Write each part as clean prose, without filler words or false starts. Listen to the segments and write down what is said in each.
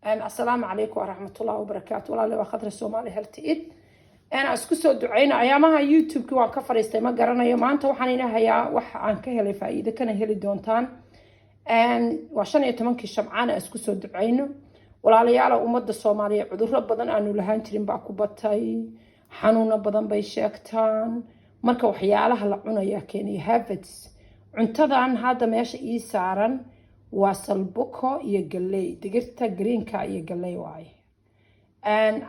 السلام عليكم ورحمة الله وبركاته. والله لو خاطر الصومالي هلتئد أنا اسكسو دعينا أيامها يوتيوب كوان كفر استيما قرنا يوم أنت وحنينا هيا وح عن كهلي فايدة كان هلي دونتان وعشان يتمنك الشمعانة اسكسو دعينا ولا ليالا أمد الصومالية عذر بدن أنو لهان ترين باكو بطاي حنونا بدن بيشاكتان marka waxyaalaha la cunayaa keenay habits cuntadan hadda meesha ii saaran waa salbuko iyo galley digirta greenka iyo galley waaye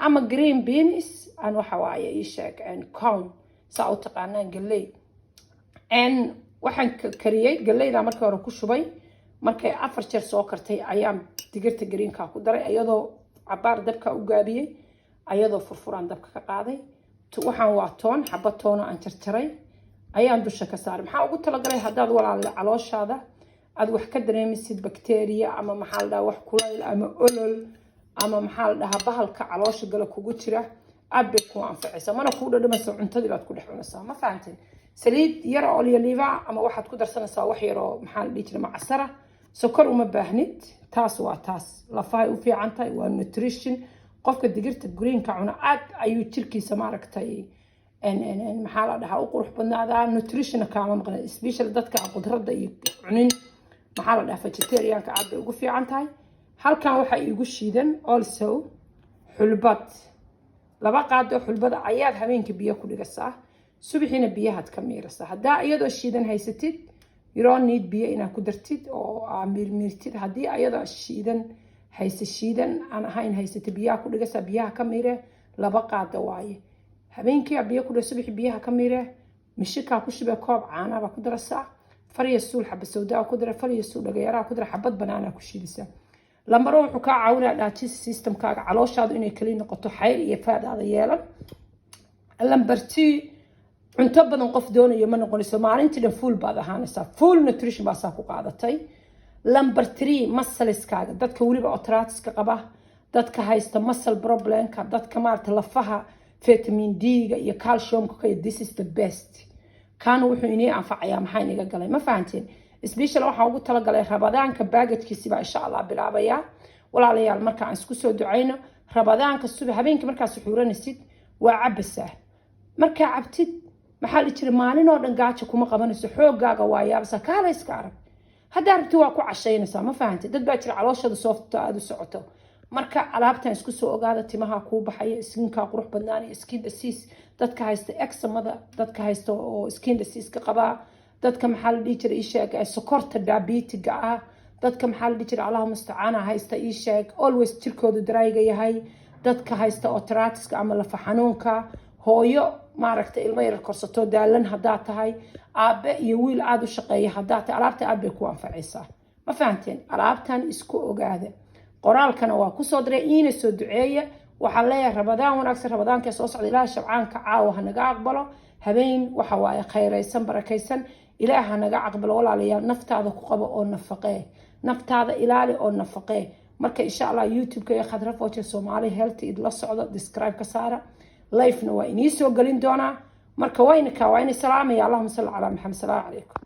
ama green beans aan waxa waaye ii sheeg corn saa u taqaanaan galley waxaan kariyay galleyda markii hore ku shubay markay 4 jeer soo kartay ayaan digirta greenka ku daray ayadoo cabaar dabka u gaabiyay ayadoo furfuran dabka ka qaaday waxaan waa toon xabad toon aan jarjaray ayaan dusha ka saaray maxaa ugu talagalay hadaad walaal calooshaada aad wax ka dareemisid bacteria ama maxaa la wax kulayl ama olol ama maxaa la bahalka caloosha gala kugu jira aad bay ku anfacaysaa mana ku dhadhamayso cuntadii baad ku dhex cunaysaa ma fahanteen saliid yar oo oliva ama waxaad ku darsanaysaa wax yar oo maxaa la dhihi jiray macasara sokor uma baahnid taas waa taas lafahay u fiican tahay waa nutrition qofka digirta greenka cuna aad ayuu jirkiisa maaragtay maxaa la dhahaa u qurux badnaadaa nutrition kaama maqan especially dadka qudrada iyo cunin maxaa la dhahaa vegetarianka aad bay ugu fiican tahay halkan waxa iigu shiidan also xulbad laba qaado xulbada ayaad habeenkii biyo ku dhigaysaa subaxina biyahaad ka miiraysaa hadaa iyadoo shiidan haysatid you don't need biyo inaad ku dartid oo miirtid haddii iyadoo shiidan hayse shiidan aan ahayn haysata biyaha ku dhigaysaa biyaha ka miire laba qaado waaye habeenkii biyo ku dhigay subaxii biyaha ka miire mishika ku shubay koob caana ba ku daraysaa fariya suul xabba sawdaa ku dara fariya suul dhagayara ku dara xabad banaana ku shiidaysaa lambaro wuxuu ka caawinaa dhaajis systemkaaga calooshaadu inay kali noqoto xayr iyo faadaada yeelan lambarti cunto badan qof doonayo ma noqonayso maalintii dhan full baad ahaanaysaa full nutrition baa saa ku qaadatay Number 3 muscleskaga dadka waliba arthritis-ka qaba dadka haysta muscle problemka dadka maarta lafaha vitamin D ga iyo calcium ka this is the best kan wuxuu inay anfacayaa maxay inaga galay ma fahanteen especially waxa ugu tala galay rabadaanka baagajkiisa ba insha Allah bilaabaya walaalayaal marka aan isku soo duceyno rabadaanka subax habeenkii markaas xuuranaysid waa cabasa marka cabtid maxaa la jira maalin oo dhan gaajo kuma qabanayso xoogaaga waa yaabsa kaala iska arag hadda rabti waa ku cashaynaysaa ma fahanti dad baa jira calooshada soofta aad u socoto marka alaabtan isku soo ogaada timaha ku baxaya skinka qurux badnaanay skin disease dadka haysta eczema dadka haysta oo skin disease ka qaba dadka maxaa la dhihi jiray isheeg sokorta diabetic ah dadka maxaa la dhihi jiray Allahu musta'aana haysta isheeg always jirkoodu darayga yahay dadka haysta arthritis ama lafa xanuunka hooyo maaragtay ilmo yar korsato daalan hadaa tahay aabe iyo wiil aad u shaqeeya hadaa tahay alaabta aad bay ku anfacaysaa ma fahanteen alaabtan isku ogaada qoraalkana waa ku soo diray ina soo duceeya waxa leeyahay rabadaan wanaagsan rabadaanka soo socda ilaahay shabcaanka caawa naga aqbalo habeen waxa waaye khayraysan barakaysan ilaaha naga aqbalo walaalayaal naftaada ku qabo oo nafaqee naftaada ilaali oo nafaqee marka insha Allah YouTube-ka ee Khadra Fooche Somali Health id la socdo describe ka saara life na waa inii soo galin doona marka wayna salaamaya Allahumma salli ala Muhammad sallallahu alayhi